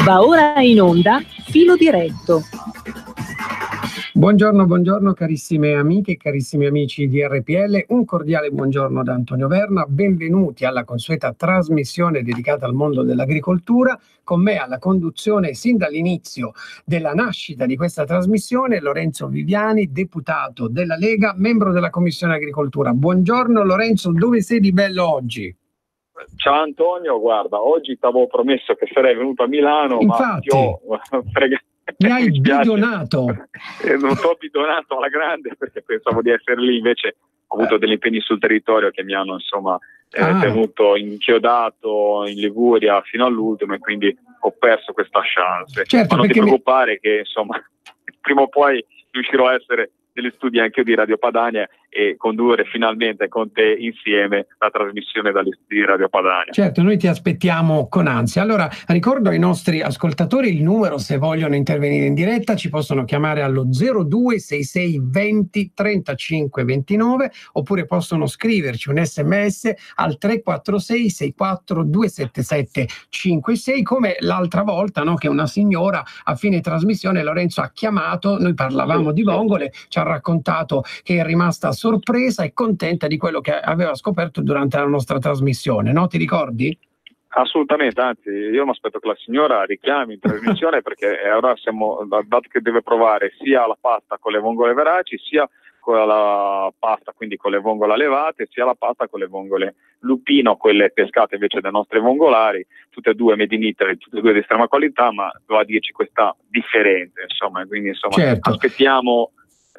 Va ora in onda Filo Diretto. Buongiorno carissime amiche e carissimi amici di RPL, un cordiale buongiorno da Antonio Verna, benvenuti alla consueta trasmissione dedicata al mondo dell'agricoltura. Con me alla conduzione sin dall'inizio della nascita di questa trasmissione Lorenzo Viviani, deputato della Lega, membro della Commissione Agricoltura. Buongiorno Lorenzo, dove sei di bello oggi? Ciao Antonio, guarda, oggi ti avevo promesso che sarei venuto a Milano, infatti, ma ti ho fregato. Mi hai bidonato. Non t'ho bidonato alla grande perché pensavo di essere lì, invece ho avuto degli impegni sul territorio che mi hanno insomma tenuto inchiodato in Liguria fino all'ultimo e quindi ho perso questa chance. Certo, ma non ti preoccupare che insomma prima o poi riuscirò a essere negli studi anche io di Radio Padania e condurre finalmente con te insieme la trasmissione dagli studi di Radio Padania. Certo, noi ti aspettiamo con ansia. Allora, ricordo ai nostri ascoltatori il numero, se vogliono intervenire in diretta, ci possono chiamare allo 0266 20 35 29 oppure possono scriverci un SMS al 346 64 277 56, come l'altra volta, no, che una signora a fine trasmissione Lorenzo ha chiamato, noi parlavamo di vongole, ci ha raccontato che è rimasta sorpresa e contenta di quello che aveva scoperto durante la nostra trasmissione, no? Ti ricordi? Assolutamente, anzi io mi aspetto che la signora richiami in trasmissione perché ora siamo, dato che deve provare sia la pasta con le vongole veraci, sia con la pasta quindi con le vongole allevate, sia la pasta con le vongole lupino, quelle pescate invece dai nostri vongolari, tutte e due made in Italy, tutte e due di estrema qualità, ma doveva dirci questa differenza, insomma, quindi insomma certo. Aspettiamo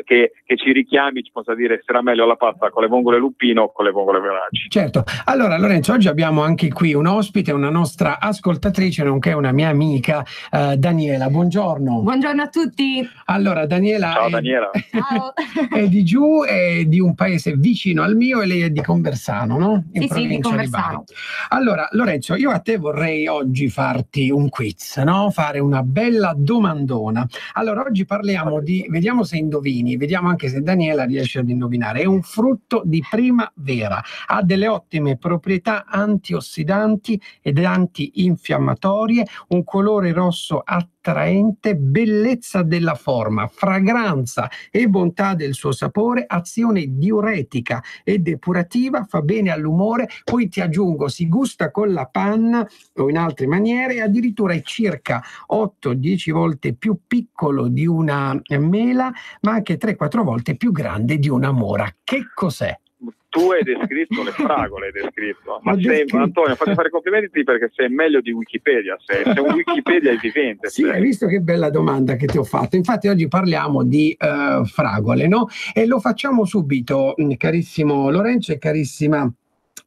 che ci richiami, ci possa dire se era meglio la pasta con le vongole lupino o con le vongole veraci. Certo. Allora Lorenzo, oggi abbiamo anche qui un ospite, una nostra ascoltatrice nonché una mia amica, Daniela. Buongiorno. Buongiorno a tutti. Allora Daniela, ciao Daniela. Ciao. È di giù, è di un paese vicino al mio e lei è di Conversano, no? In sì, di Conversano. Allora Lorenzo, io a te vorrei oggi farti un quiz, no? Fare una bella domandona. Allora oggi parliamo di, vediamo se indovini, vediamo anche se Daniela riesce ad indovinare. È un frutto di primavera, ha delle ottime proprietà antiossidanti ed antinfiammatorie, un colore rosso attraente, bellezza della forma, fragranza e bontà del suo sapore, azione diuretica e depurativa, fa bene all'umore, poi ti aggiungo si gusta con la panna o in altre maniere, addirittura è circa 8-10 volte più piccolo di una mela, ma anche 3-4 volte più grande di una mora. Che cos'è? Tu hai descritto le fragole, ma Antonio, fatti fare complimenti perché sei meglio di Wikipedia, sei un Wikipedia è vivente. Sì, hai visto che bella domanda che ti ho fatto. Infatti oggi parliamo di fragole, no? E lo facciamo subito, carissimo Lorenzo e carissima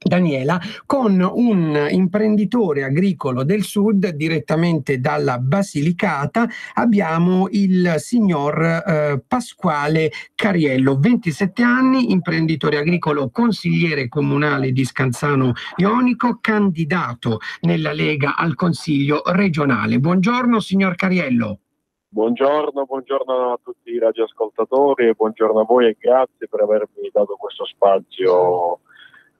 Daniela, con un imprenditore agricolo del sud direttamente dalla Basilicata. Abbiamo il signor Pasquale Cariello, 27 anni, imprenditore agricolo, consigliere comunale di Scanzano Ionico, candidato nella Lega al Consiglio regionale. Buongiorno signor Cariello. Buongiorno a tutti i radioascoltatori e buongiorno a voi e grazie per avermi dato questo spazio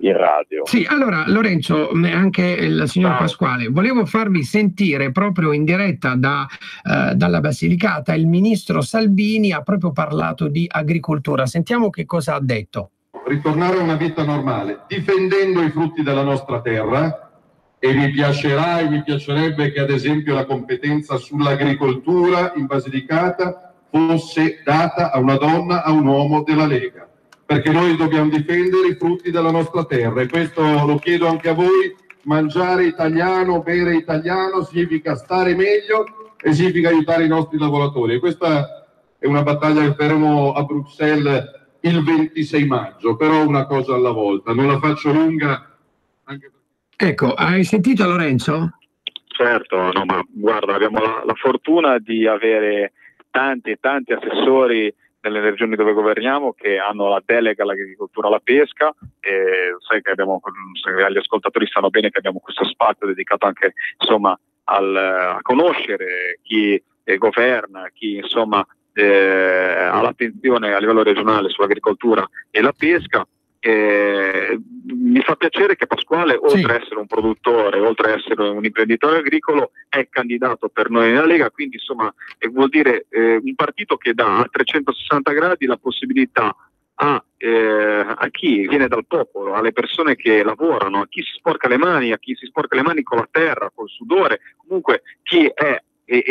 in radio. Sì, allora Lorenzo, anche il signor Pasquale, volevo farvi sentire proprio in diretta dalla Basilicata. Il ministro Salvini ha proprio parlato di agricoltura. Sentiamo che cosa ha detto. Ritornare a una vita normale, difendendo i frutti della nostra terra, e mi piacerebbe che ad esempio la competenza sull'agricoltura in Basilicata fosse data a una donna, a un uomo della Lega. Perché noi dobbiamo difendere i frutti della nostra terra e questo lo chiedo anche a voi. Mangiare italiano, bere italiano significa stare meglio e significa aiutare i nostri lavoratori e questa è una battaglia che faremo a Bruxelles il 26 maggio, però una cosa alla volta, non la faccio lunga anche perché... Ecco, hai sentito Lorenzo? Certo, no, ma guarda, abbiamo la fortuna di avere tanti assessori nelle regioni dove governiamo che hanno la delega all'agricoltura e alla pesca e sai che gli ascoltatori sanno bene che abbiamo questo spazio dedicato anche insomma a conoscere chi governa, chi insomma ha l'attenzione a livello regionale sull'agricoltura e la pesca mi fa piacere che Pasquale, oltre ad essere un produttore, oltre ad essere un imprenditore agricolo, è candidato per noi nella Lega, quindi insomma vuol dire un partito che dà a 360 gradi la possibilità a chi viene dal popolo, alle persone che lavorano, a chi si sporca le mani, a chi si sporca le mani con la terra, col sudore, comunque chi è e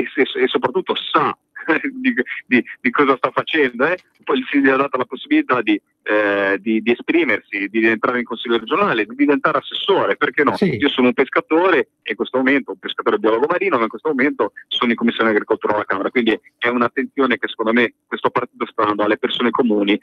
soprattutto sa di cosa sta facendo, poi si gli è data la possibilità di esprimersi, di entrare in consiglio regionale, di diventare assessore, perché no? Sì. Io sono un pescatore, e in questo momento un pescatore biologo marino, ma in questo momento sono in commissione agricoltura alla Camera, quindi è un'attenzione che secondo me questo partito sta dando alle persone comuni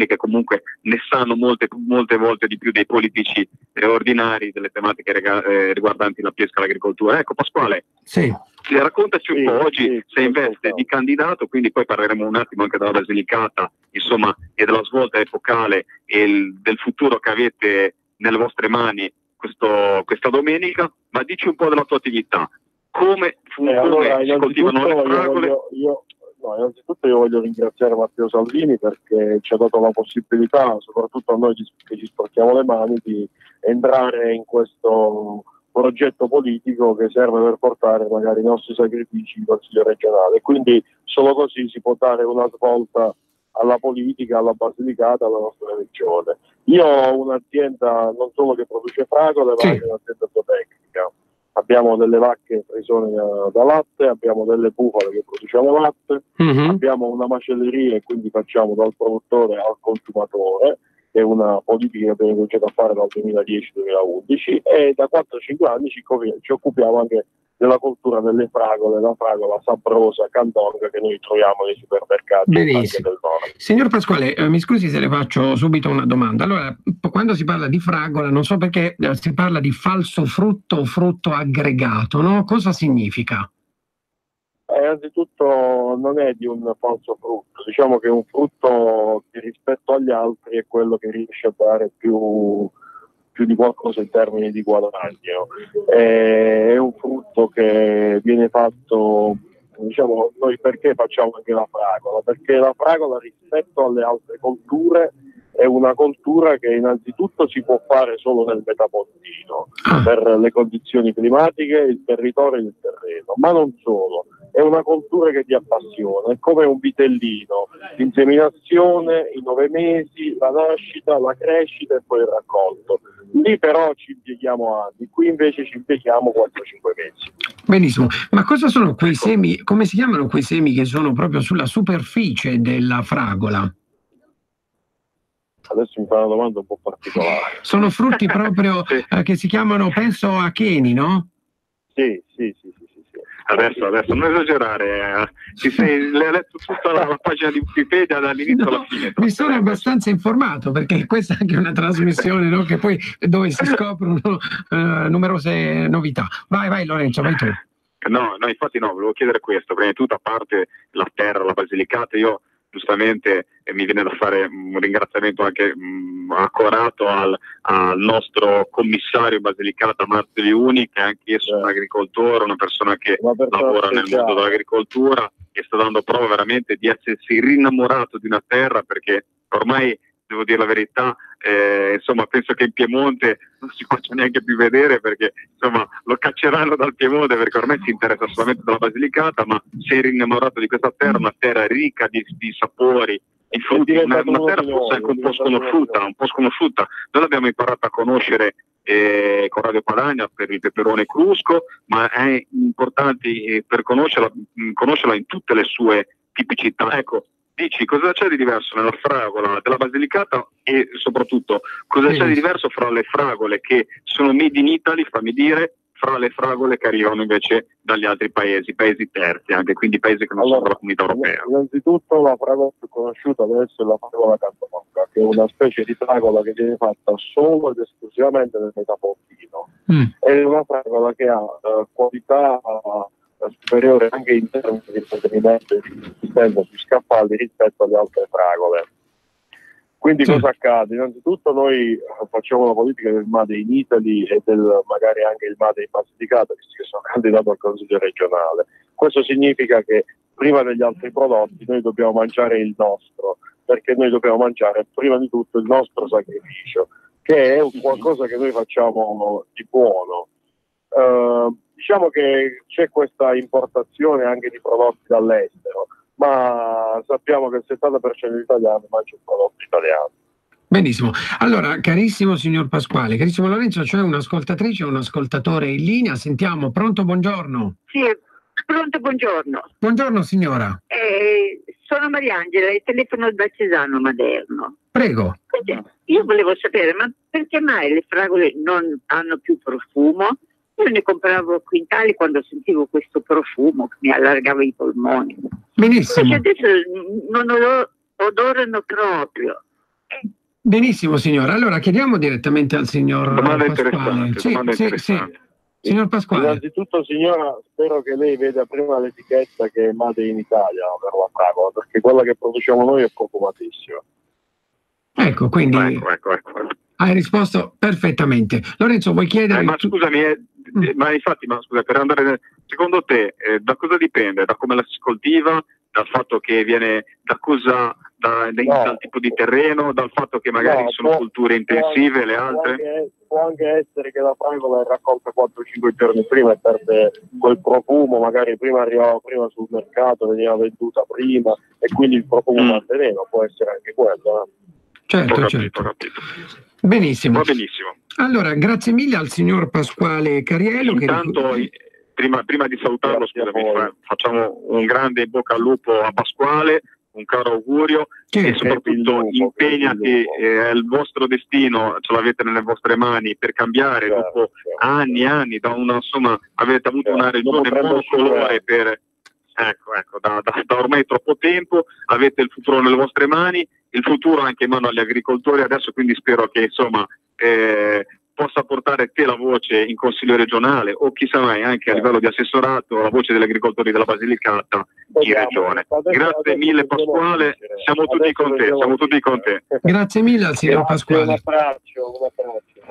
che comunque ne sanno molte volte di più dei politici ordinari delle tematiche riguardanti la pesca e l'agricoltura. Ecco Pasquale, Sì. raccontaci un po' oggi sei in veste di candidato, quindi poi parleremo un attimo anche della Basilicata, insomma, e della svolta epocale e del futuro che avete nelle vostre mani questa domenica, ma dici un po' della tua attività, come si coltivano le fragole. Innanzitutto io voglio ringraziare Matteo Salvini perché ci ha dato la possibilità, soprattutto a noi che ci sporchiamo le mani, di entrare in questo progetto politico che serve per portare magari i nostri sacrifici in Consiglio regionale. Quindi solo così si può dare una svolta alla politica, alla Basilicata, alla nostra regione. Io ho un'azienda non solo che produce fragole, ma anche un'azienda zootecnica. Abbiamo delle vacche frisone da latte, abbiamo delle bufale che produciamo latte, abbiamo una macelleria e quindi facciamo dal produttore al consumatore, che è una politica che abbiamo cominciato a fare dal 2010-2011, e da 4-5 anni ci occupiamo anche della cultura delle fragole, la fragola sabrosa, candonga, che noi troviamo nei supermercati anche del nord. Signor Pasquale, mi scusi se le faccio subito una domanda. Allora, quando si parla di fragola, non so perché si parla di falso frutto o frutto aggregato, no? Cosa significa? Innanzitutto non è di un falso frutto, diciamo che un frutto che rispetto agli altri è quello che riesce a dare più di qualcosa in termini di guadagno. È un frutto che viene fatto, diciamo, noi perché facciamo anche la fragola? Perché la fragola rispetto alle altre colture è una coltura che innanzitutto si può fare solo nel metapontino per le condizioni climatiche, il territorio e il terreno, ma non solo. È una coltura che ti appassiona, è come un vitellino, l'inseminazione, i 9 mesi, la nascita, la crescita e poi il raccolto. Lì però ci impieghiamo anni, qui invece ci impieghiamo 4-5 mesi. Benissimo, ma cosa sono quei semi, come si chiamano quei semi che sono proprio sulla superficie della fragola? Adesso mi fa una domanda un po' particolare. Sono frutti proprio che si chiamano, penso, acheni, no? Sì. Adesso non esagerare, le hai letto tutta la pagina di Wikipedia dall'inizio alla fine. Mi sono abbastanza informato perché questa è anche una trasmissione, no? Che poi dove si scoprono numerose novità. Vai Lorenzo, vai tu. No, infatti volevo chiedere questo. Prima di tutto, a parte la terra, la Basilicata, io giustamente mi viene da fare un ringraziamento anche accorato al nostro commissario Basilicata Marzio Liuni, che è anch'esso un agricoltore, una persona che lavora nel mondo dell'agricoltura e sta dando prova veramente di essersi rinnamorato di una terra, perché ormai, devo dire la verità, insomma, penso che in Piemonte non si faccia neanche più vedere, perché insomma lo cacceranno dal Piemonte, perché ormai si interessa solamente della Basilicata, ma si è rinnamorato di questa terra, una terra ricca di sapori, di frutti, una terra forse anche un po' sconosciuta. Noi l'abbiamo imparato a conoscere con Radio Padania per il peperone crusco, ma è importante per conoscerla in tutte le sue tipicità. Ecco, dici cosa c'è di diverso nella fragola della Basilicata e soprattutto cosa c'è di diverso fra le fragole che sono made in Italy, fammi dire, fra le fragole che arrivano invece dagli altri paesi terzi, anche quindi paesi che non sono della Comunità Europea. Innanzitutto la fragola più conosciuta adesso è la fragola candonga, che è una specie di fragola che viene fatta solo ed esclusivamente nel metapontino. È una fragola che ha qualità superiore anche in termini di mantenimento e di resistenza sui scaffali rispetto alle altre fragole. Quindi cosa accade? Innanzitutto noi facciamo la politica del Made in Italy e magari anche il Made in Basilicata, visto che sono candidato al Consiglio regionale. Questo significa che prima degli altri prodotti noi dobbiamo mangiare il nostro, perché noi dobbiamo mangiare prima di tutto il nostro sacrificio, che è qualcosa che noi facciamo di buono. Diciamo che c'è questa importazione anche di prodotti dall'estero, ma sappiamo che il 70% degli italiani mangia un prodotto italiano. Benissimo. Allora, carissimo signor Pasquale, carissimo Lorenzo, c'è un'ascoltatrice o un ascoltatore in linea? Sentiamo. Pronto, buongiorno. Sì, pronto, buongiorno. Buongiorno signora. Sono Mariangela e telefono da Cesano Maderno. Prego. Io volevo sapere, ma perché mai le fragole non hanno più profumo? Io ne compravo quintali quando sentivo questo profumo che mi allargava i polmoni. Benissimo. Invece adesso non odorano proprio. Benissimo signora. Allora chiediamo direttamente al signor Pasquale. Sì. Signor Pasquale. Innanzitutto signora, spero che lei veda prima l'etichetta che è Made in Italia per la fragola, perché quella che produciamo noi è profumatissima. Ecco, quindi Ecco. hai risposto perfettamente. Lorenzo, vuoi chiedere? Ma scusami, scusa, per andare, secondo te, da cosa dipende? Da come la si coltiva? Dal fatto che viene dal tipo di terreno, dal fatto che magari sono culture intensive, le altre? Può anche essere che la fragola è raccolta 4-5 giorni prima e perde quel profumo, magari prima arrivava prima sul mercato, veniva venduta prima e quindi il profumo manteneva, può essere anche quello. Certo. Ho capito. Benissimo. Va benissimo. Allora, grazie mille al signor Pasquale Cariello. Intanto, prima di salutarlo, scusami, facciamo un grande in bocca al lupo a Pasquale, un caro augurio e soprattutto impegnati, il vostro destino ce l'avete nelle vostre mani per cambiare dopo anni da avete avuto una regione monocolore per da ormai troppo tempo, avete il futuro nelle vostre mani, il futuro anche in mano agli agricoltori adesso, quindi spero che possa portare te la voce in consiglio regionale o chissà mai anche a livello di assessorato la voce degli agricoltori della Basilicata in regione. Grazie mille Pasquale, siamo tutti con te. Grazie mille al signor Pasquale. Un abbraccio.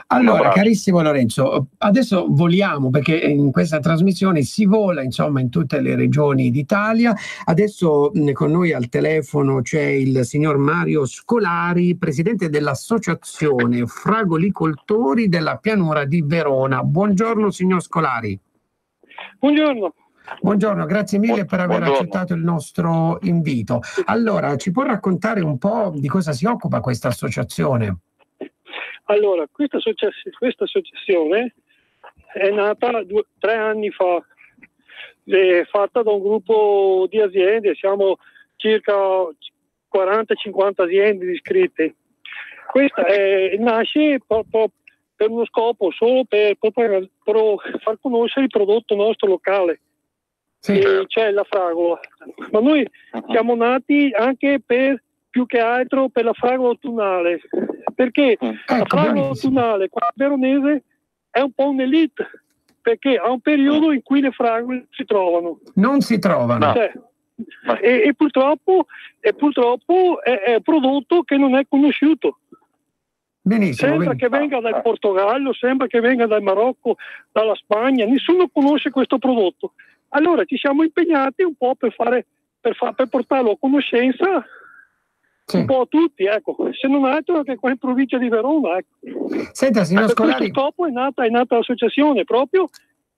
Allora, carissimo Lorenzo, adesso voliamo perché in questa trasmissione si vola in tutte le regioni d'Italia. Adesso con noi al telefono c'è il signor Mario Scolari, presidente dell'Associazione Fragolicoltori della Pianura di Verona. Buongiorno signor Scolari. Buongiorno, grazie mille per aver accettato il nostro invito. Allora, ci può raccontare un po' di cosa si occupa questa associazione? Allora, questa associazione è nata 3 anni fa, è fatta da un gruppo di aziende, siamo circa 40-50 aziende iscritte. Questa nasce proprio per uno scopo, solo per far conoscere il prodotto nostro locale, cioè la fragola. Ma noi siamo nati anche più che altro per la fragola autunnale, perché la fragola autunnale qua veronese è un po' un'elite, perché ha un periodo in cui le fragole non si trovano. E purtroppo è un prodotto che non è conosciuto. Sembra che venga dal Portogallo, sembra che venga dal Marocco, dalla Spagna, nessuno conosce questo prodotto. Allora ci siamo impegnati un po' per portarlo a conoscenza un po' a tutti, se non altro anche qua in provincia di Verona. Senta, signor Scolari, questo scopo è nata l'associazione proprio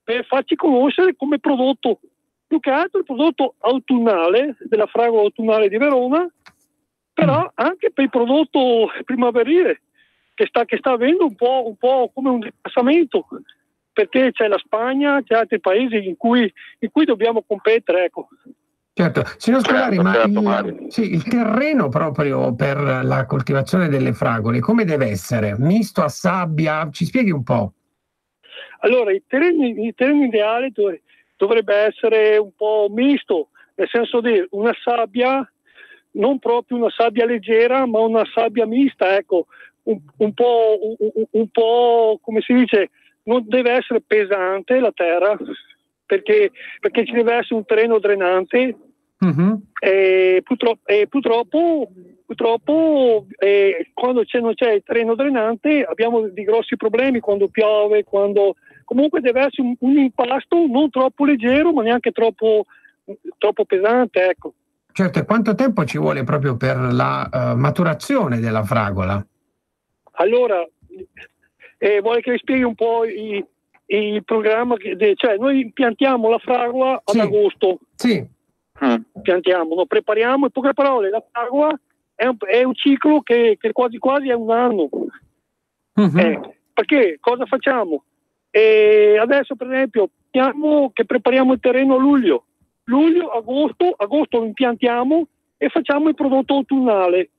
per farci conoscere come prodotto, più che altro il prodotto autunnale della fragola autunnale di Verona, però anche per il prodotto primaverile che sta avendo un po' come un declassamento, perché c'è la Spagna, c'è altri paesi in cui dobbiamo competere, Certo, signor Scolari, il terreno proprio per la coltivazione delle fragole come deve essere? Misto, a sabbia? Ci spieghi un po'? Allora, il terreno ideale dovrebbe essere un po' misto, nel senso di una sabbia, non proprio una sabbia leggera, ma una sabbia mista, un po' come si dice, non deve essere pesante la terra, perché ci deve essere un terreno drenante. E purtroppo quando non c'è il terreno drenante abbiamo dei grossi problemi quando piove, comunque deve essere un impasto non troppo leggero ma neanche troppo pesante, Certo, e quanto tempo ci vuole proprio per la maturazione della fragola? Allora, vuole che vi spieghi un po' il programma, cioè noi piantiamo la fragola ad agosto. Sì. Piantiamo, no? Prepariamo, in poche parole, la fragola è un ciclo che quasi quasi è un anno. Perché cosa facciamo? Adesso per esempio prepariamo il terreno a luglio, agosto impiantiamo e facciamo il prodotto autunnale,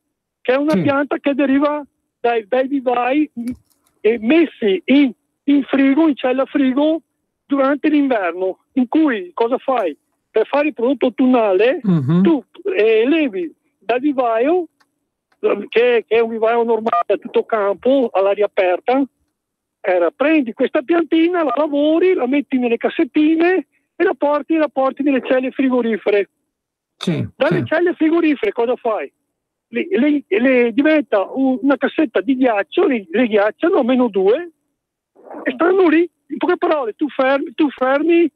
che è una pianta che deriva dai vivai messi in frigo, in cella frigo durante l'inverno, in cui cosa fai? Per fare il prodotto autunnale tu levi dal vivaio, che è un vivaio normale a tutto campo, all'aria aperta, prendi questa piantina, la lavori, la metti nelle cassettine e la porti nelle celle frigorifere. Dalle celle frigorifere cosa fai? Diventa una cassetta di ghiaccio, le ghiacciano a -2 e stanno lì. In poche parole, tu fermi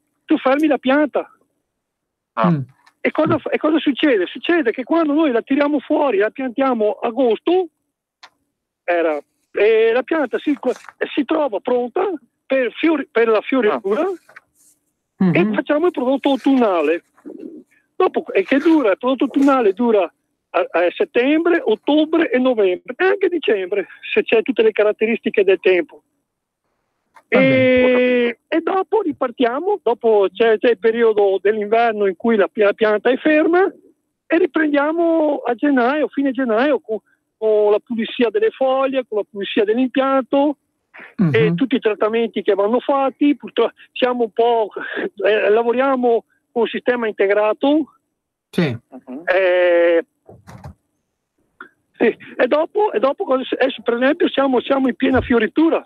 la pianta. E cosa succede? Succede che quando noi la tiriamo fuori, la piantiamo a agosto, la pianta si trova pronta per la fioritura e facciamo il prodotto autunnale. Dopo, il prodotto autunnale dura a settembre, ottobre e novembre, e anche dicembre, se c'è tutte le caratteristiche del tempo. E dopo ripartiamo, dopo c'è il periodo dell'inverno in cui la pianta è ferma e riprendiamo a gennaio, fine gennaio, con la pulizia delle foglie, con la pulizia dell'impianto e tutti i trattamenti che vanno fatti. Purtroppo siamo un po' lavoriamo con un sistema integrato. E dopo per esempio siamo in piena fioritura.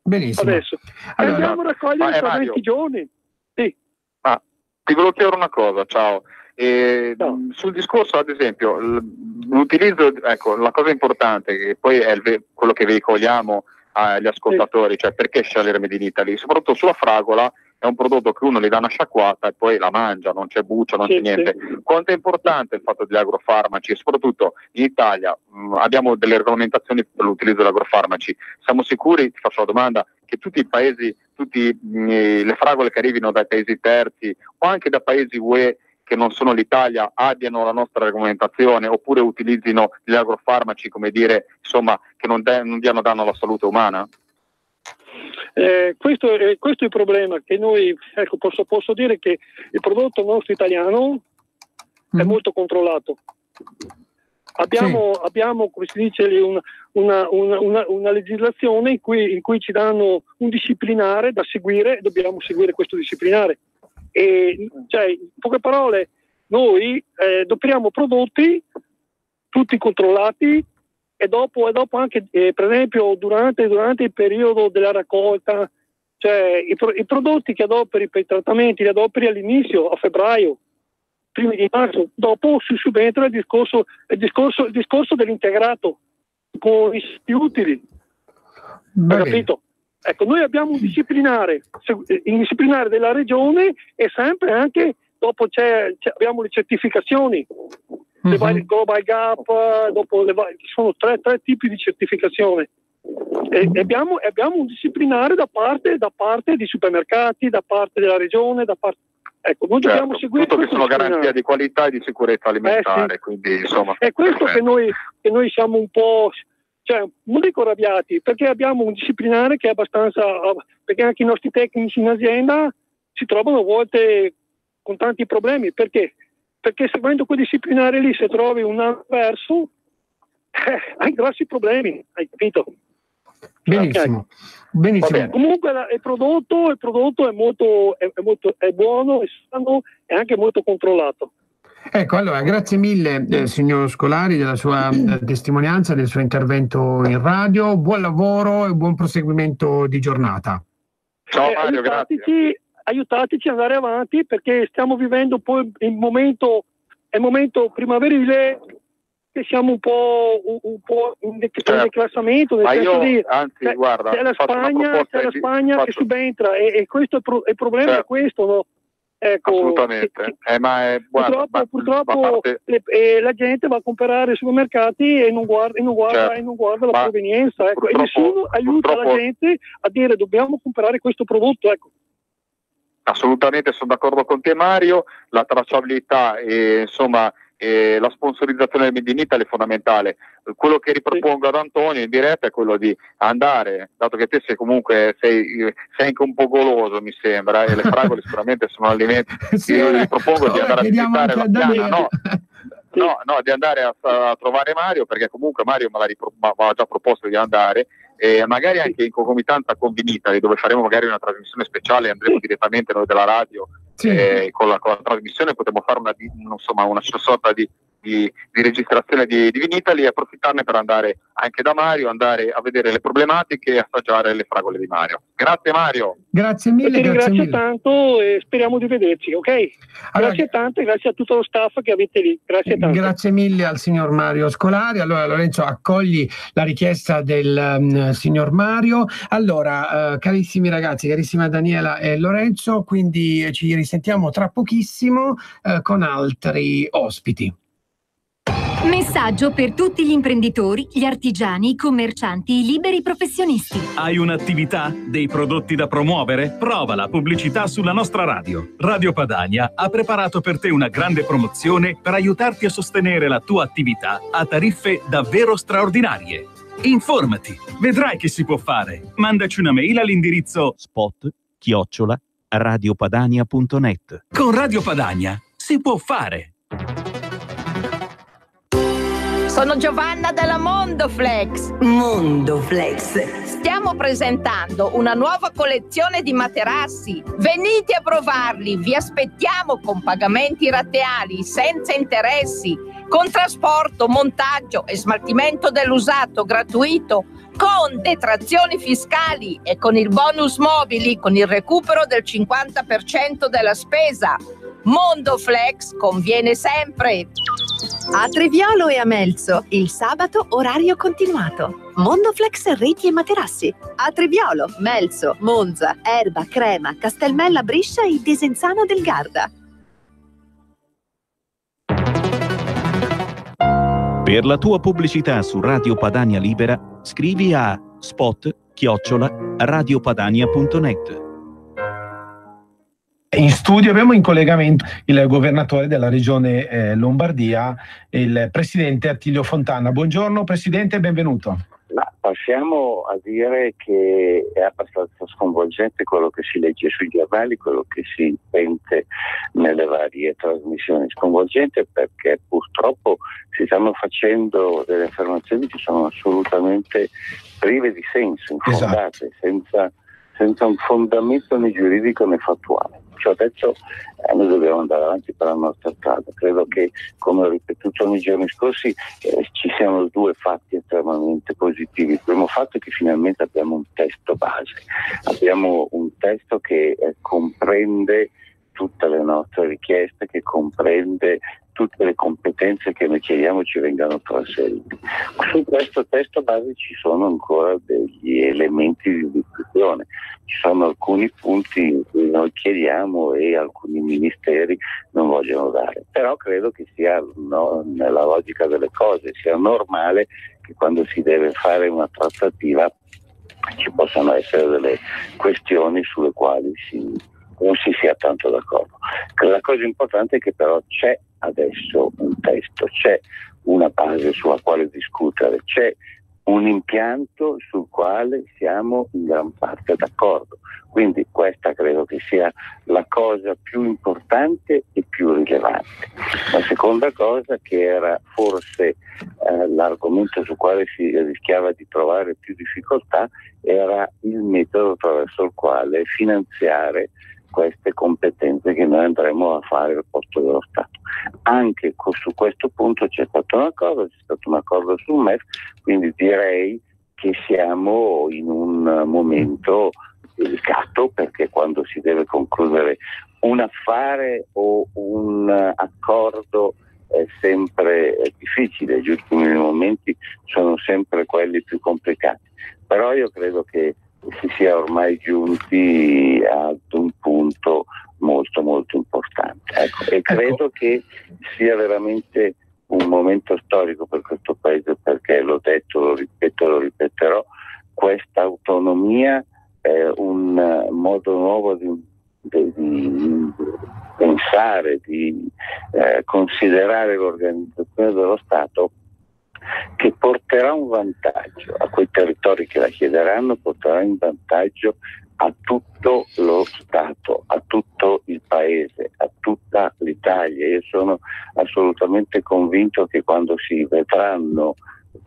Benissimo. Adesso andiamo a raccogliere tra 20 giorni. Sì. Ma ti volevo chiedere una cosa, ciao. Sul discorso, ad esempio, l'utilizzo, ecco, la cosa importante, che poi è quello che veicoliamo agli ascoltatori, cioè perché scegliere Made in Italy, soprattutto sulla fragola. È un prodotto che uno gli dà una sciacquata e poi la mangia, non c'è buccia, non c'è niente. Quanto è importante il fatto degli agrofarmaci, e soprattutto in Italia abbiamo delle regolamentazioni per l'utilizzo degli agrofarmaci. Siamo sicuri, ti faccio la domanda, che tutti i paesi, le fragole che arrivino dai paesi terzi o anche da paesi UE che non sono l'Italia abbiano la nostra regolamentazione oppure utilizzino gli agrofarmaci, come dire, insomma, che non diano danno alla salute umana? Questo è il problema, che noi, ecco, posso dire che il prodotto nostro italiano è molto controllato. Abbiamo come si dice, una legislazione in cui ci danno un disciplinare da seguire e dobbiamo seguire questo disciplinare. E, cioè, in poche parole, noi adoperiamo prodotti tutti controllati. E dopo anche, per esempio, durante il periodo della raccolta, cioè i prodotti che adoperi per i trattamenti li adoperi all'inizio, a febbraio, primi di marzo, dopo si subentra il discorso dell'integrato con i siti utili. Hai capito? Ecco, noi abbiamo un disciplinare della regione e sempre anche dopo abbiamo le certificazioni. Le varie Global Gap, dopo ci sono tre tipi di certificazione e abbiamo un disciplinare da parte di supermercati, da parte della regione, ecco, noi dobbiamo seguire tutto che sono garanzia di qualità e di sicurezza alimentare, quindi insomma è questo che noi siamo un po', cioè, non dico arrabbiati, perché abbiamo un disciplinare che è abbastanza, perché anche i nostri tecnici in azienda si trovano a volte con tanti problemi, perché seguendo quel disciplinare lì, se trovi un altro verso, hai grossi problemi, hai capito? Benissimo. Benissimo. Comunque il prodotto è buono, è sano e anche molto controllato. Ecco, allora, grazie mille signor Scolari della sua testimonianza, del suo intervento in radio. Buon lavoro e buon proseguimento di giornata. Ciao Mario, grazie. Aiutateci ad andare avanti, perché stiamo vivendo poi il momento primaverile, che siamo un po' in declassamento, nel senso di guarda, c'è la Spagna che subentra e questo il problema è questo, no? Ecco, assolutamente. Ma purtroppo la gente va a comprare ai supermercati e non guarda la provenienza. Ecco, e nessuno aiuta la gente a dire dobbiamo comprare questo prodotto. Ecco. Assolutamente, sono d'accordo con te, Mario. La tracciabilità e la sponsorizzazione del Made in Italy è fondamentale. Quello che ripropongo ad Antonio in diretta è quello di andare, dato che te sei anche un po' goloso, mi sembra, e le fragole sicuramente sono alimenti. Io ripropongo di andare a visitare la piana, di andare a trovare Mario, perché comunque Mario mi ha già proposto di andare, e magari anche in concomitanza con Vinitali, dove faremo magari una trasmissione speciale, andremo direttamente noi della radio. Con la trasmissione potremo fare una sorta di registrazione di Vinitali e approfittarne per andare anche da Mario, andare a vedere le problematiche e assaggiare le fragole di Mario. Grazie Mario. Grazie mille. Ti ringrazio tanto e speriamo di vederci, ok? Grazie tanto e grazie a tutto lo staff che avete lì. Grazie tanto. Grazie mille al signor Mario Scolari. Allora Lorenzo, accogli la richiesta del signor Mario. Allora, carissimi ragazzi, carissima Daniela e Lorenzo, quindi ci risentiamo tra pochissimo con altri ospiti. Messaggio per tutti gli imprenditori, gli artigiani, i commercianti, i liberi professionisti. Hai un'attività? Dei prodotti da promuovere? Prova la pubblicità sulla nostra radio. Radio Padania ha preparato per te una grande promozione per aiutarti a sostenere la tua attività a tariffe davvero straordinarie. Informati, vedrai che si può fare. Mandaci una mail all'indirizzo spot@radiopadania.net. Con Radio Padania si può fare. Sono Giovanna della Mondoflex. Mondoflex. Stiamo presentando una nuova collezione di materassi. Venite a provarli, vi aspettiamo con pagamenti rateali, senza interessi, con trasporto, montaggio e smaltimento dell'usato gratuito, con detrazioni fiscali e con il bonus mobili, con il recupero del 50% della spesa. Mondoflex conviene sempre. A Treviolo e a Melzo, il sabato orario continuato. Mondoflex reti e materassi. A Treviolo, Melzo, Monza, Erba, Crema, Castelmella Briscia e Desenzano del Garda. Per la tua pubblicità su Radio Padania Libera, scrivi a spot@radiopadania.net. In studio abbiamo in collegamento il governatore della regione Lombardia, il presidente Attilio Fontana. Buongiorno Presidente, benvenuto. Passiamo a dire che è abbastanza sconvolgente quello che si legge sui giornali, quello che si sente nelle varie trasmissioni. Sconvolgente perché purtroppo si stanno facendo delle affermazioni che sono assolutamente prive di senso, infondate, senza un fondamento né giuridico né fattuale. Ciò detto, noi dobbiamo andare avanti per la nostra strada. Credo che, come ho ripetuto nei giorni scorsi, ci siano due fatti estremamente positivi. Il primo fatto è che finalmente abbiamo un testo base, abbiamo un testo che comprende tutte le nostre richieste, che comprende tutte le competenze che noi chiediamo ci vengano trasferite. Su questo testo base ci sono ancora degli elementi di discussione, ci sono alcuni punti in cui noi chiediamo e alcuni ministeri non vogliono dare, però credo che sia nella logica delle cose, sia normale che quando si deve fare una trattativa ci possano essere delle questioni sulle quali non si sia tanto d'accordo. La cosa importante è che però c'è adesso un testo, c'è una base sulla quale discutere, c'è un impianto sul quale siamo in gran parte d'accordo. Quindi questa credo che sia la cosa più importante e più rilevante. La seconda cosa, che era forse l'argomento sul quale si rischiava di trovare più difficoltà, era il metodo attraverso il quale finanziare queste competenze che noi andremo a fare al posto dello Stato. Anche su questo punto c'è stato un accordo sul MEF, quindi direi che siamo in un momento delicato, perché quando si deve concludere un affare o un accordo è sempre difficile, gli ultimi momenti sono sempre quelli più complicati, però io credo che si sia ormai giunti ad un punto molto molto importante. Ecco, e credo che sia veramente un momento storico per questo paese, perché l'ho detto, lo ripeto, lo ripeterò, questa autonomia è un modo nuovo di pensare, di considerare l'organizzazione dello Stato, che porterà un vantaggio a quei territori che la chiederanno, porterà un vantaggio a tutto lo Stato, a tutto il Paese, a tutta l'Italia. Io sono assolutamente convinto che quando si vedranno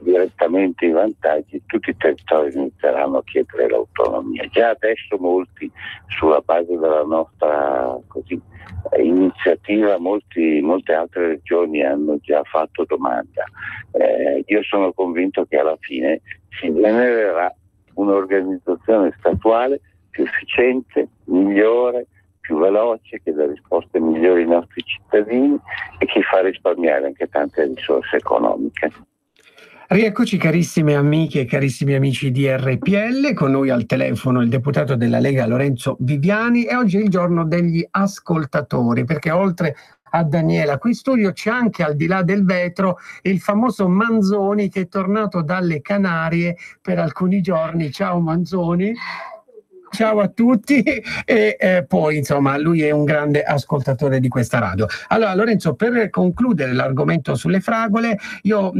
direttamente i vantaggi, tutti i territori inizieranno a chiedere l'autonomia. Già adesso molti, sulla base della nostra iniziativa, molte altre regioni hanno già fatto domanda. Io sono convinto che alla fine si genererà un'organizzazione statuale più efficiente, migliore, più veloce, che dà risposte migliori ai nostri cittadini e che fa risparmiare anche tante risorse economiche. Rieccoci carissime amiche e carissimi amici di RPL, con noi al telefono il deputato della Lega Lorenzo Viviani, e oggi è il giorno degli ascoltatori, perché oltre a Daniela qui in studio c'è anche, al di là del vetro, il famoso Manzoni, che è tornato dalle Canarie per alcuni giorni. Ciao Manzoni. Ciao a tutti, e poi insomma lui è un grande ascoltatore di questa radio. Allora Lorenzo, per concludere l'argomento sulle fragole, io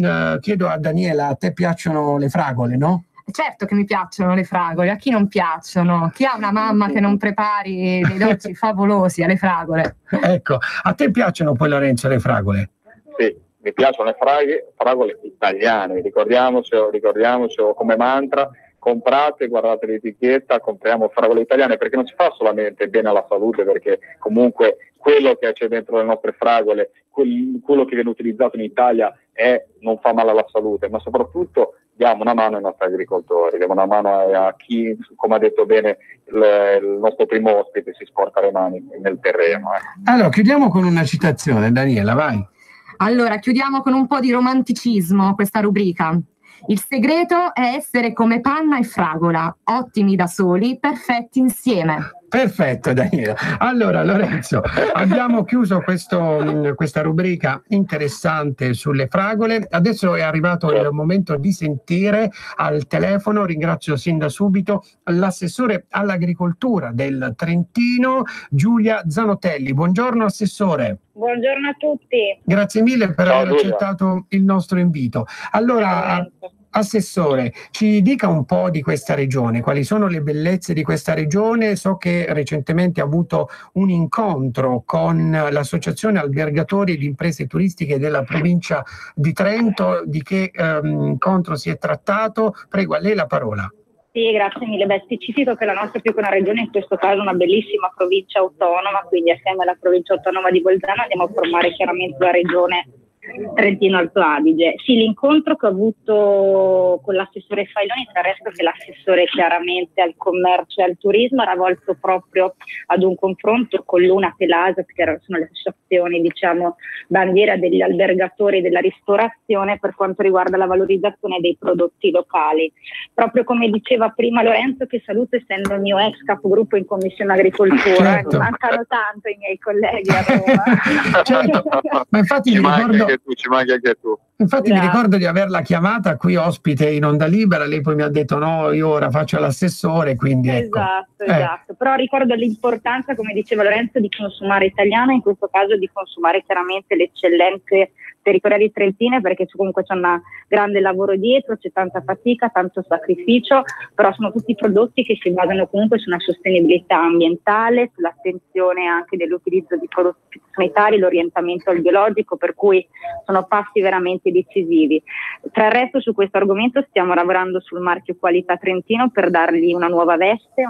chiedo a Daniela: a te piacciono le fragole, no? Certo che mi piacciono le fragole, a chi non piacciono? Chi ha una mamma che non prepari dei dolci favolosi alle fragole? Ecco, a te piacciono poi, Lorenzo, le fragole? Sì, mi piacciono le fragole italiane, ricordiamocelo come mantra. Comprate, guardate l'etichetta, compriamo fragole italiane, perché non si fa solamente bene alla salute, perché comunque quello che c'è dentro le nostre fragole, quello che viene utilizzato in Italia non fa male alla salute, ma soprattutto diamo una mano ai nostri agricoltori, diamo una mano a chi, come ha detto bene il nostro primo ospite, si sporca le mani nel terreno. Allora, chiudiamo con una citazione, Daniela, vai. Allora, chiudiamo con un po' di romanticismo questa rubrica. Il segreto è essere come panna e fragola, ottimi da soli, perfetti insieme. Perfetto Daniela. Allora Lorenzo, abbiamo chiuso questa rubrica interessante sulle fragole. Adesso è arrivato il momento di sentire al telefono, ringrazio sin da subito l'assessore all'agricoltura del Trentino, Giulia Zanotelli. Buongiorno assessore. Buongiorno a tutti. Grazie mille per aver accettato il nostro invito. Allora, assessore, ci dica un po' di questa regione, quali sono le bellezze di questa regione. So che recentemente ha avuto un incontro con l'Associazione Albergatori ed Imprese Turistiche della provincia di Trento. Di che incontro si è trattato? Prego, a lei la parola. Sì, grazie mille. Specifico che la nostra piccola regione, in questo caso una bellissima provincia autonoma, quindi assieme alla provincia autonoma di Bolzano andiamo a formare chiaramente la regione Trentino Alto Adige. Sì, l'incontro che ho avuto con l'assessore Failoni, tra il resto che l'assessore chiaramente al commercio e al turismo, era volto proprio ad un confronto con l'Una Pelasa, che sono le associazioni, diciamo, bandiera degli albergatori e della ristorazione per quanto riguarda la valorizzazione dei prodotti locali. Proprio come diceva prima Lorenzo, che saluto essendo il mio ex capogruppo in Commissione Agricoltura, certo. Mancano tanto i miei colleghi a Roma. Certo, ma infatti mi ricordo... Ci manchi anche tu. Infatti mi ricordo di averla chiamata qui ospite in Onda Libera, lei poi mi ha detto no, io ora faccio l'assessore, quindi ecco. Esatto, però ricordo l'importanza, come diceva Lorenzo, di consumare italiano, in questo caso di consumare chiaramente le eccellenze territoriali trentine, perché comunque c'è un grande lavoro dietro, c'è tanta fatica, tanto sacrificio, però sono tutti prodotti che si basano comunque su una sostenibilità ambientale, sull'attenzione anche dell'utilizzo di prodotti sanitari, l'orientamento al biologico, per cui sono passi veramente decisivi. Tra il resto su questo argomento stiamo lavorando sul marchio Qualità Trentino per dargli una nuova veste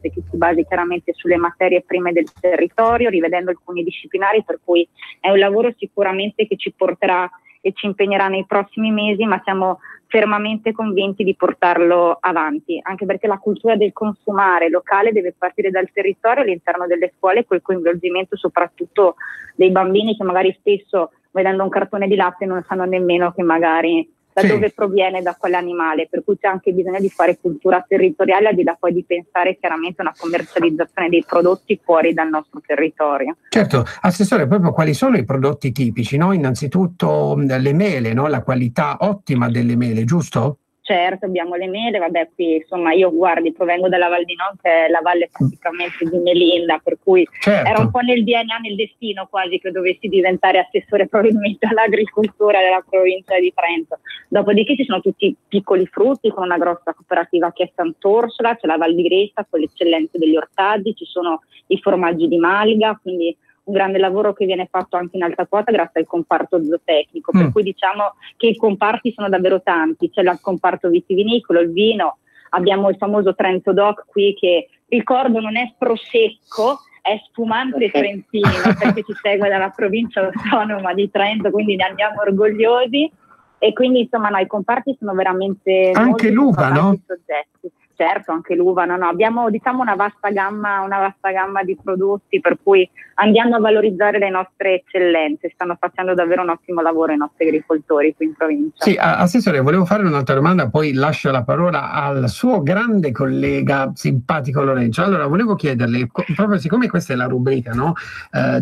che si basi chiaramente sulle materie prime del territorio, rivedendo alcuni disciplinari, per cui è un lavoro sicuramente che ci porterà e ci impegnerà nei prossimi mesi, ma siamo fermamente convinti di portarlo avanti, anche perché la cultura del consumare locale deve partire dal territorio all'interno delle scuole, col coinvolgimento soprattutto dei bambini che magari spesso vedendo un cartone di latte non sanno nemmeno che magari da dove proviene, da quale animale, per cui c'è anche bisogno di fare cultura territoriale, al di là poi di pensare chiaramente a una commercializzazione dei prodotti fuori dal nostro territorio. Certo, Assessore, proprio quali sono i prodotti tipici? No? Innanzitutto le mele, no? La qualità ottima delle mele, giusto? Certo, abbiamo le mele, vabbè, qui insomma io provengo dalla Val di Non, che è la valle praticamente di Melinda, per cui era un po' nel DNA, nel destino quasi che dovessi diventare assessore probabilmente all'agricoltura della provincia di Trento. Dopodiché ci sono tutti i piccoli frutti con una grossa cooperativa che è Sant'Orsola, c'è la Val di Gresta con l'eccellenza degli ortaggi, ci sono i formaggi di Malga, quindi un grande lavoro che viene fatto anche in alta quota grazie al comparto zootecnico, per cui diciamo che i comparti sono davvero tanti, c'è il comparto vitivinicolo, il vino, abbiamo il famoso Trento Doc qui che ricordo non è prosecco, è spumante trentino perché ci segue dalla provincia autonoma di Trento, quindi ne andiamo orgogliosi e quindi insomma i comparti sono veramente anche l'uva, no? Soggetti. Certo, anche l'uva, abbiamo diciamo una vasta gamma di prodotti, per cui andiamo a valorizzare le nostre eccellenze, stanno facendo davvero un ottimo lavoro i nostri agricoltori qui in provincia. Sì, Assessore, volevo fare un'altra domanda, poi lascio la parola al suo grande collega simpatico Lorenzo. Allora, volevo chiederle, proprio siccome questa è la rubrica, no?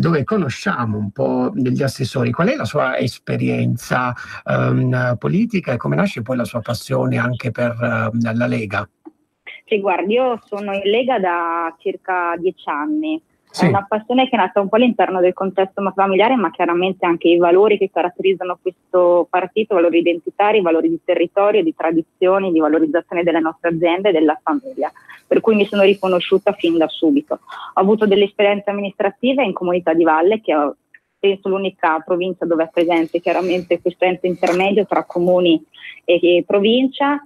Dove conosciamo un po' degli assessori, qual è la sua esperienza politica e come nasce poi la sua passione anche per la Lega? Sì, guardi, io sono in Lega da circa 10 anni. Sì. È una passione che è nata un po' all'interno del contesto familiare, ma chiaramente anche i valori che caratterizzano questo partito, valori identitari, valori di territorio, di tradizioni, di valorizzazione delle nostre aziende e della famiglia. Per cui mi sono riconosciuta fin da subito. Ho avuto delle esperienze amministrative in Comunità di Valle, che è penso l'unica provincia dove è presente chiaramente questo ente intermedio tra comuni e provincia.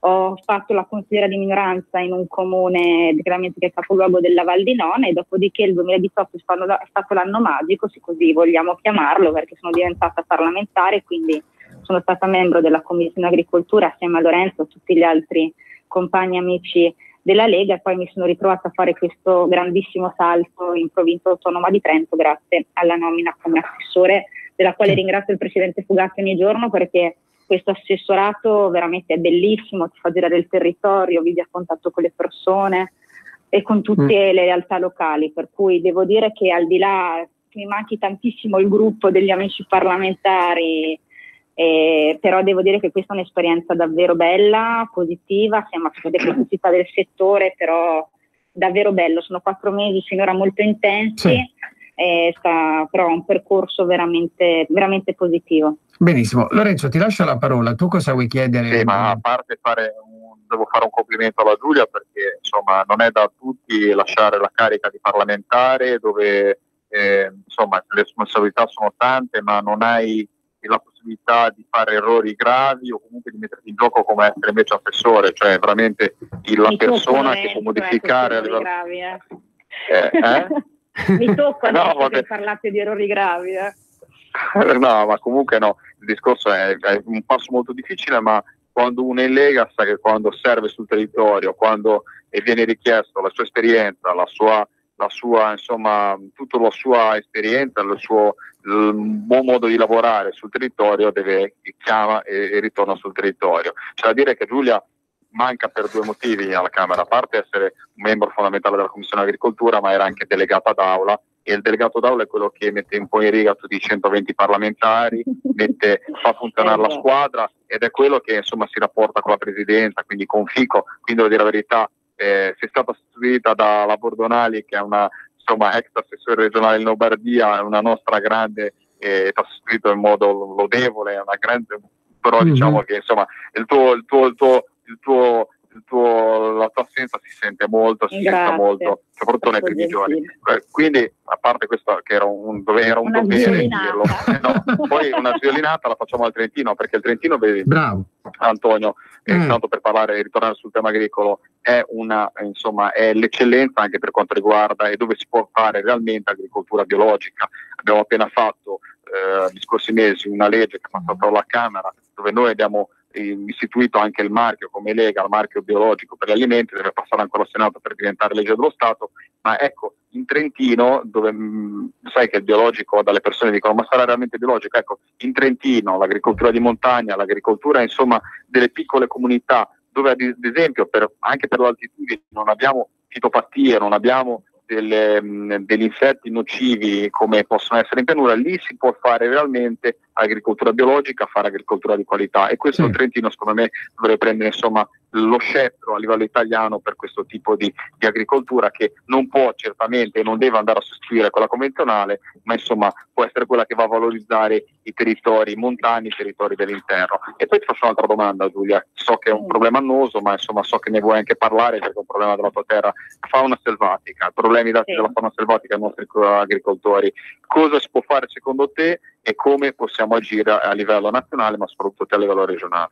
Ho fatto la consigliera di minoranza in un comune chiaramente che è capoluogo della Val di Non e dopodiché il 2018 è stato l'anno magico, se così vogliamo chiamarlo, perché sono diventata parlamentare, quindi sono stata membro della Commissione Agricoltura assieme a Lorenzo e a tutti gli altri compagni amici della Lega e poi mi sono ritrovata a fare questo grandissimo salto in provincia autonoma di Trento grazie alla nomina come assessore, della quale ringrazio il presidente Fugatti ogni giorno perché questo assessorato veramente è bellissimo, ti fa girare il territorio, vivi a contatto con le persone e con tutte le realtà locali, per cui devo dire che al di là mi manchi tantissimo il gruppo degli amici parlamentari, però devo dire che questa è un'esperienza davvero bella, positiva, siamo a delle criticità del settore, però davvero bello, sono 4 mesi finora molto intensi. Sì. Però un percorso veramente, veramente positivo. Benissimo, Lorenzo ti lascio la parola, tu cosa vuoi chiedere? Sì, ma a parte devo fare un complimento alla Giulia perché insomma non è da tutti lasciare la carica di parlamentare dove insomma le responsabilità sono tante ma non hai la possibilità di fare errori gravi o comunque di metterti in gioco come essere invece assessore, cioè veramente la persona che può modificare a livello gravi, Mi tocca che parlate di errori gravi. No, ma comunque no, il discorso è un passo molto difficile, ma quando uno è in Lega sa che quando serve sul territorio, quando viene richiesto la sua esperienza, la sua insomma, tutta la sua esperienza, il buon modo di lavorare sul territorio, chiama e ritorna sul territorio. C'è da dire che Giulia manca per 2 motivi alla Camera, a parte essere un membro fondamentale della Commissione Agricoltura, ma era anche delegata d'aula e il delegato d'aula è quello che mette un po' in riga tutti i 120 parlamentari, fa funzionare la squadra ed è quello che insomma si rapporta con la Presidenza, quindi con Fico, quindi devo dire la verità, sei stata sostituita dalla Bordonali che è una ex assessore regionale in Lombardia, è una nostra grande, ti ha sostituito in modo lodevole, è una grande, però diciamo che insomma la tua assenza si sente molto, molto, soprattutto nei primi giorni. Quindi, a parte questo che era un dovere dirlo, poi una sviolinata la facciamo al Trentino, perché il Trentino, vedi, bravo Antonio, tanto per parlare e ritornare sul tema agricolo, è l'eccellenza anche per quanto riguarda e dove si può fare realmente agricoltura biologica. Abbiamo appena fatto gli scorsi mesi una legge che è passata alla Camera dove noi abbiamo istituito anche il marchio come Lega, il marchio biologico per gli alimenti, deve passare ancora al Senato per diventare legge dello Stato, ma ecco, in Trentino, dove sai che il biologico, dalle persone dicono ma sarà realmente biologico? Ecco, in Trentino l'agricoltura di montagna, l'agricoltura insomma delle piccole comunità, dove ad esempio anche per l'altitudine non abbiamo fitopatie, non abbiamo degli insetti nocivi come possono essere in pianura, lì si può fare realmente agricoltura biologica, fare agricoltura di qualità, e questo il Trentino secondo me dovrebbe prendere insomma lo scettro a livello italiano per questo tipo di agricoltura, che non può certamente e non deve andare a sostituire quella convenzionale, ma insomma può essere quella che va a valorizzare i territori montani, i territori dell'interno. E poi ti faccio un'altra domanda, Giulia, so che è un problema annoso, ma insomma so che ne vuoi anche parlare perché è un problema della tua terra, fauna selvatica, problemi dati dalla fauna selvatica ai nostri agricoltori. Cosa si può fare secondo te e come possiamo agire a livello nazionale, ma soprattutto a livello regionale?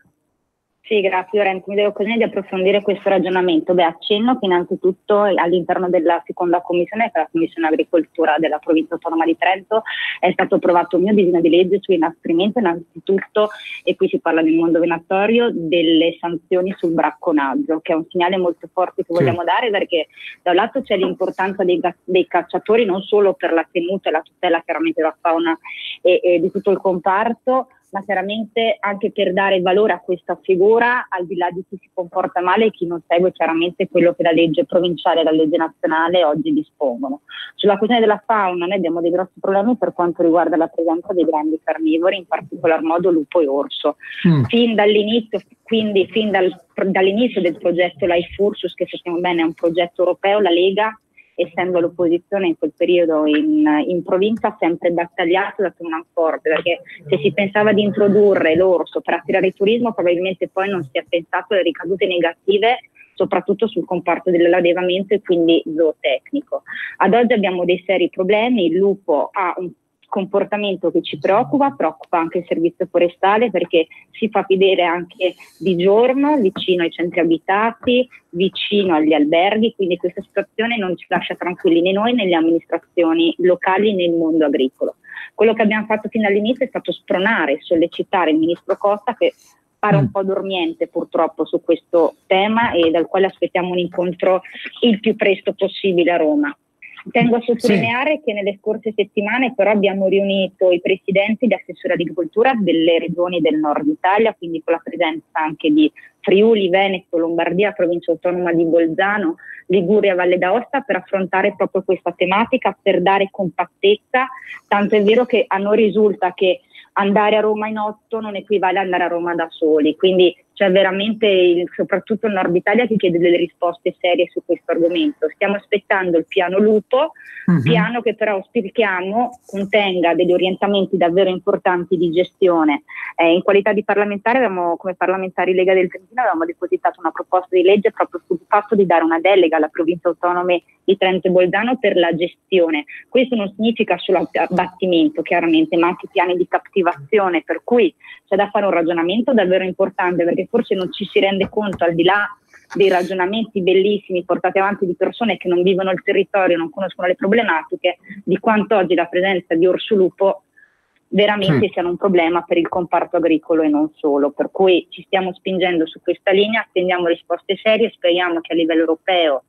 Sì, grazie Lorenzo, mi do l'occasione di approfondire questo ragionamento. Accenno che innanzitutto all'interno della seconda commissione, che è la Commissione Agricoltura della Provincia Autonoma di Trento, è stato approvato un mio disegno di legge su inasprimento innanzitutto, e qui si parla del mondo venatorio, delle sanzioni sul bracconaggio, che è un segnale molto forte che vogliamo dare, perché da un lato c'è l'importanza dei cacciatori, non solo per la tenuta e la tutela chiaramente della fauna e di tutto il comparto, ma chiaramente anche per dare valore a questa figura, al di là di chi si comporta male e chi non segue chiaramente quello che la legge provinciale e la legge nazionale oggi dispongono. Sulla questione della fauna noi abbiamo dei grossi problemi per quanto riguarda la presenza dei grandi carnivori, in particolar modo lupo e orso. Fin dall'inizio, quindi dall'inizio del progetto Life Ursus, che sappiamo bene è un progetto europeo, la Lega, essendo l'opposizione in quel periodo in provincia, ha sempre battagliato da una forte, perché se si pensava di introdurre l'orso per attirare il turismo, probabilmente poi non si è pensato alle ricadute negative soprattutto sul comparto dell'allevamento e quindi zootecnico. Ad oggi abbiamo dei seri problemi, il lupo ha un comportamento che ci preoccupa anche il servizio forestale, perché si fa vedere anche di giorno vicino ai centri abitati, vicino agli alberghi, quindi questa situazione non ci lascia tranquilli né noi né le amministrazioni locali né il mondo agricolo. Quello che abbiamo fatto fin dall'inizio è stato spronare, sollecitare il ministro Costa, che pare un po' dormiente purtroppo su questo tema e dal quale aspettiamo un incontro il più presto possibile a Roma. Tengo a sottolineare che nelle scorse settimane però abbiamo riunito i presidenti di assessori agricoltura delle regioni del nord Italia, quindi con la presenza anche di Friuli, Veneto, Lombardia, Provincia Autonoma di Bolzano, Liguria, Valle d'Aosta, per affrontare proprio questa tematica, per dare compattezza, tanto è vero che a noi risulta che andare a Roma in 8 non equivale ad andare a Roma da soli, quindi c'è veramente soprattutto il nord Italia che chiede delle risposte serie su questo argomento. Stiamo aspettando il piano lupo, piano che però auspichiamo contenga degli orientamenti davvero importanti di gestione. In qualità di parlamentare, come parlamentari Lega del Trentino, avevamo depositato una proposta di legge proprio sul fatto di dare una delega alla provincia autonome di Trento e Bolzano per la gestione. Questo non significa solo abbattimento chiaramente, ma anche piani di captivazione, per cui c'è da fare un ragionamento davvero importante, perché forse non ci si rende conto, al di là dei ragionamenti bellissimi portati avanti di persone che non vivono il territorio, non conoscono le problematiche, di quanto oggi la presenza di orso lupo veramente siano un problema per il comparto agricolo e non solo. Per cui ci stiamo spingendo su questa linea, attendiamo risposte serie, speriamo che a livello europeo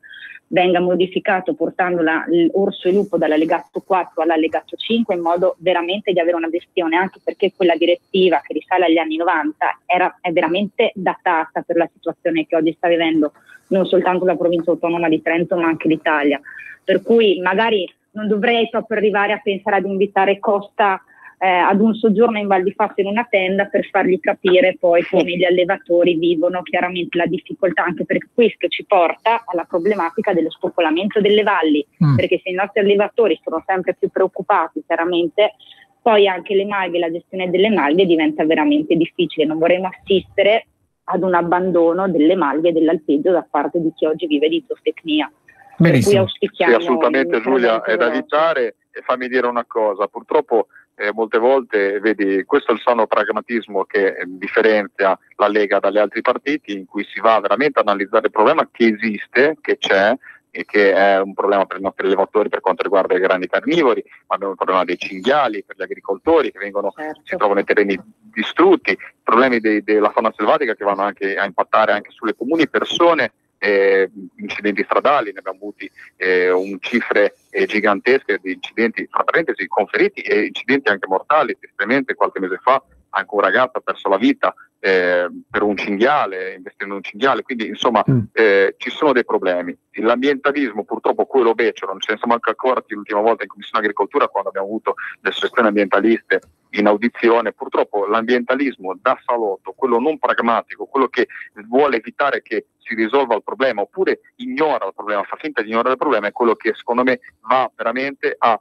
venga modificato portando l'orso e lupo dall'allegato 4 all'allegato 5 in modo veramente di avere una gestione, anche perché quella direttiva che risale agli anni 90 è veramente datata per la situazione che oggi sta vivendo non soltanto la provincia autonoma di Trento ma anche l'Italia. Per cui magari non dovrei proprio arrivare a pensare ad invitare Costa ad un soggiorno in Val di Fassa in una tenda per fargli capire poi come gli allevatori vivono chiaramente la difficoltà, anche perché questo ci porta alla problematica dello spopolamento delle valli, perché se i nostri allevatori sono sempre più preoccupati chiaramente, poi anche le malghe, la gestione delle malghe diventa veramente difficile. Non vorremmo assistere ad un abbandono delle malghe e dell'alpeggio da parte di chi oggi vive di zootecnia. Benissimo. Sì, assolutamente Giulia, è da evitare. E fammi dire una cosa, purtroppo molte volte, vedi, questo è il sano pragmatismo che differenzia la Lega dagli altri partiti, in cui si va veramente ad analizzare il problema che esiste, che c'è e che è un problema per i nostri allevatori per quanto riguarda i grandi carnivori, ma abbiamo il problema dei cinghiali per gli agricoltori che si trovano nei terreni distrutti, problemi della fauna selvatica che vanno anche a impattare anche sulle comuni persone incidenti stradali, ne abbiamo avuti cifre gigantesche di incidenti, tra parentesi, con feriti e incidenti anche mortali. Tristemente qualche mese fa anche un ragazzo ha perso la vita per un cinghiale, investendo in un cinghiale, quindi insomma ci sono dei problemi. L'ambientalismo purtroppo quello becero, non ce ne siamo anche accorti l'ultima volta in Commissione Agricoltura quando abbiamo avuto le associazioni ambientaliste in audizione. Purtroppo l'ambientalismo da salotto, quello non pragmatico, quello che vuole evitare che si risolva il problema oppure ignora il problema, fa finta di ignorare il problema, è quello che secondo me va veramente a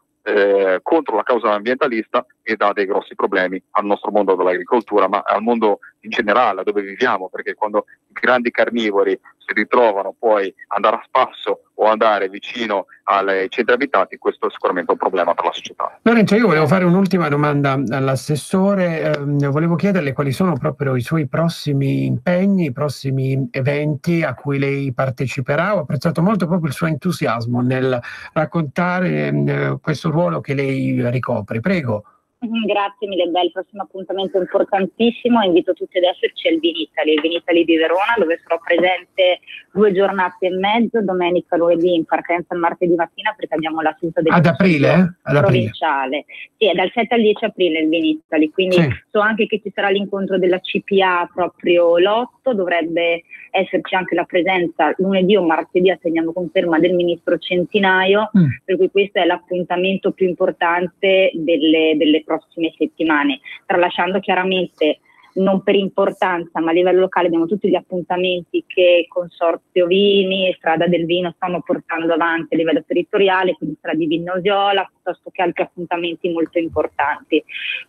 contro la causa ambientalista e dà dei grossi problemi al nostro mondo dell'agricoltura, ma al mondo in generale dove viviamo, perché quando i grandi carnivori si ritrovano poi andare a spasso o andare vicino ai centri abitati, questo è sicuramente un problema per la società. Lorenzo, io volevo fare un'ultima domanda all'assessore, volevo chiederle quali sono proprio i suoi prossimi impegni, i prossimi eventi a cui lei parteciperà. Ho apprezzato molto proprio il suo entusiasmo nel raccontare questo ruolo che lei ricopre. Prego. Grazie mille, il prossimo appuntamento importantissimo, invito tutti ad esserci al il Vinitaly di Verona, dove sarò presente 2 giornate e mezzo, domenica, lunedì, in partenza il martedì mattina, perché abbiamo la seduta del ad aprile? Provinciale. Sì, è dal 7 al 10 aprile il Vinitaly, quindi so anche che ci sarà l'incontro della CPA proprio l'8, dovrebbe esserci anche la presenza lunedì o martedì, attendiamo conferma, del ministro Centinaio, per cui questo è l'appuntamento più importante delle prossime settimane, tralasciando chiaramente non per importanza ma a livello locale abbiamo tutti gli appuntamenti che Consorzio Vini e Strada del Vino stanno portando avanti a livello territoriale, quindi Strada di Vinnosiola, piuttosto che altri appuntamenti molto importanti,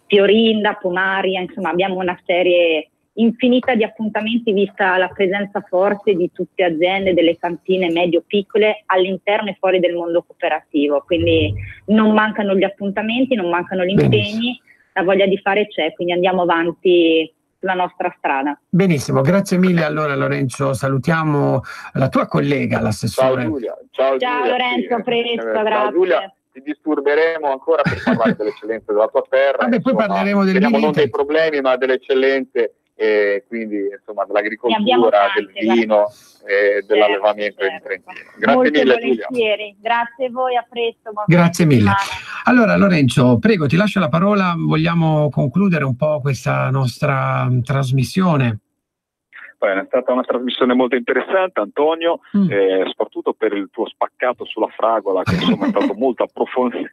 Fiorinda, Pomaria, insomma abbiamo una serie infinita di appuntamenti vista la presenza forte di tutte aziende, delle cantine medio-piccole all'interno e fuori del mondo cooperativo, quindi non mancano gli appuntamenti, non mancano gli impegni, la voglia di fare c'è, quindi andiamo avanti sulla nostra strada. Benissimo, grazie mille allora Lorenzo, salutiamo la tua collega, l'assessore. Ciao Giulia. Ciao Lorenzo, presto, grazie. Ciao Giulia. Ti disturberemo ancora per parlare delle eccellenze della tua terra. Vabbè, poi parleremo non dei problemi ma delle eccellenze, quindi insomma dell'agricoltura, del vino e dell'allevamento in Trentino. Grazie molto mille volentieri. Giulia. Grazie a voi, a presto. Grazie mille. Allora Lorenzo, prego, ti lascio la parola, vogliamo concludere un po' questa nostra trasmissione. È stata una trasmissione molto interessante, Antonio, soprattutto per il tuo spaccato sulla fragola, che insomma è stato molto approfondito.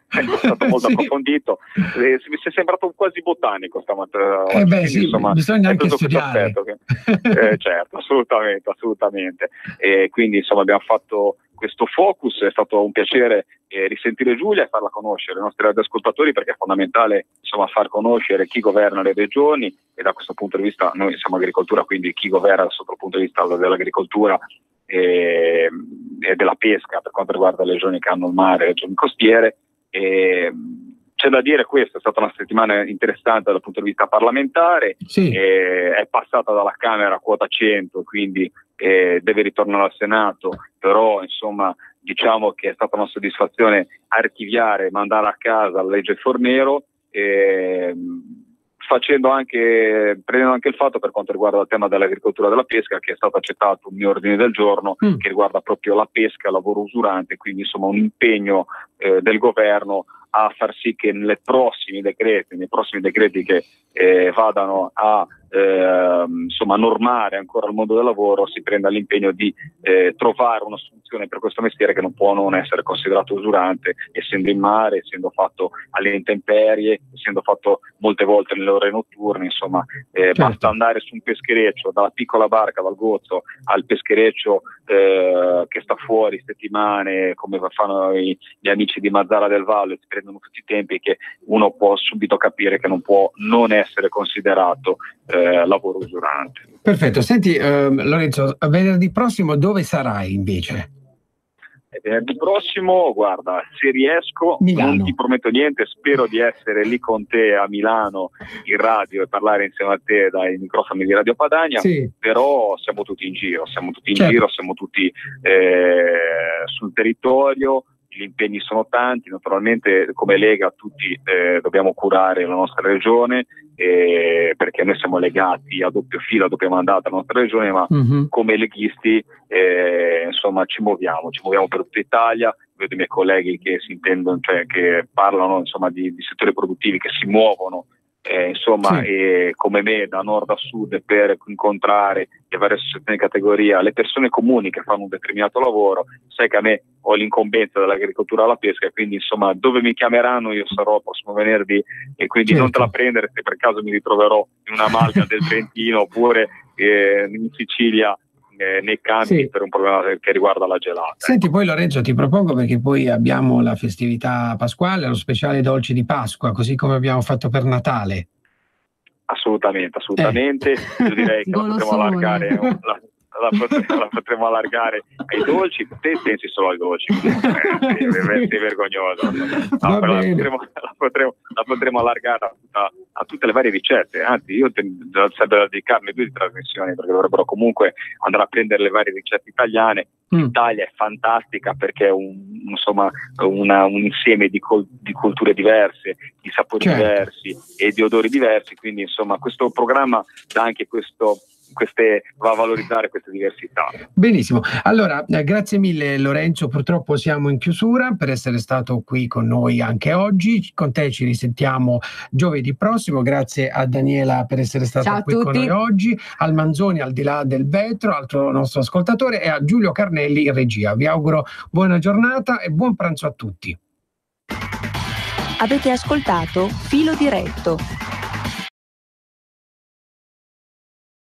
Mi sei sembrato quasi botanico stamattina. Insomma, bisogna anche studiare. Certo, assolutamente. E quindi insomma abbiamo fatto questo focus, è stato un piacere risentire Giulia e farla conoscere ai nostri radioascoltatori, perché è fondamentale insomma far conoscere chi governa le regioni, e da questo punto di vista noi siamo agricoltura, quindi chi governa sotto il punto di vista dell'agricoltura e della pesca per quanto riguarda le regioni che hanno il mare, le regioni costiere. C'è da dire questo, è stata una settimana interessante dal punto di vista parlamentare, è passata dalla Camera a quota 100, quindi deve ritornare al Senato, però insomma diciamo che è stata una soddisfazione archiviare, mandare a casa la legge Fornero, prendendo anche il fatto per quanto riguarda il tema dell'agricoltura e della pesca, che è stato accettato un mio ordine del giorno che riguarda proprio la pesca, il lavoro usurante, quindi insomma un impegno del governo a far sì che nei prossimi decreti che vadano a normare ancora il mondo del lavoro, si prenda l'impegno di trovare una soluzione per questo mestiere che non può non essere considerato usurante, essendo in mare, essendo fatto alle intemperie, essendo fatto molte volte nelle ore notturne, insomma basta andare su un peschereccio, dalla piccola barca, dal gozzo al peschereccio che sta fuori settimane, come fanno gli amici di Mazzara del Valle, si prendono tutti i tempi, che uno può subito capire che non può non essere considerato lavoro usurante. Perfetto, senti Lorenzo, venerdì prossimo dove sarai invece? Venerdì prossimo, guarda, se riesco, Milano. Non ti prometto niente, spero di essere lì con te a Milano in radio e parlare insieme a te dai microfoni di Radio Padania, però siamo tutti in giro, siamo tutti sul territorio, gli impegni sono tanti, naturalmente come Lega tutti dobbiamo curare la nostra regione, perché noi siamo legati a doppio filo, a doppio mandato alla nostra regione, ma come leghisti insomma ci muoviamo per tutta Italia. Vedo i miei colleghi che si intendono, cioè che parlano insomma di settori produttivi che si muovono come me da nord a sud per incontrare le varie associazioni di categoria, le persone comuni che fanno un determinato lavoro. Sai che a me ho l'incombenza dall'agricoltura alla pesca, e quindi insomma dove mi chiameranno io sarò il prossimo venerdì, e quindi non te la prendere se per caso mi ritroverò in una malga del Trentino oppure in Sicilia nei campi per un problema che riguarda la gelata. Senti, poi Lorenzo ti propongo, perché poi abbiamo la festività pasquale, lo speciale dolci di Pasqua, così come abbiamo fatto per Natale. Assolutamente. Io direi che la potremo allargare ai dolci. Te pensi solo ai dolci, sei vergognoso. La potremo allargare a tutte le varie ricette. Anzi, io sarebbe da dedicarmi 2 trasmissioni, perché dovrebbero comunque andare a prendere le varie ricette italiane. L'Italia è fantastica perché è un insieme di culture diverse, di sapori diversi e di odori diversi, quindi insomma questo programma dà anche va a valorizzare queste diversità. Benissimo, allora grazie mille Lorenzo, purtroppo siamo in chiusura, per essere stato qui con noi anche oggi. Con te ci risentiamo giovedì prossimo. Grazie a Daniela per essere stata qui con noi oggi, al Manzoni al di là del vetro, altro nostro ascoltatore, e a Giulio Carnelli in regia. Vi auguro buona giornata e buon pranzo a tutti. Avete ascoltato Filo Diretto,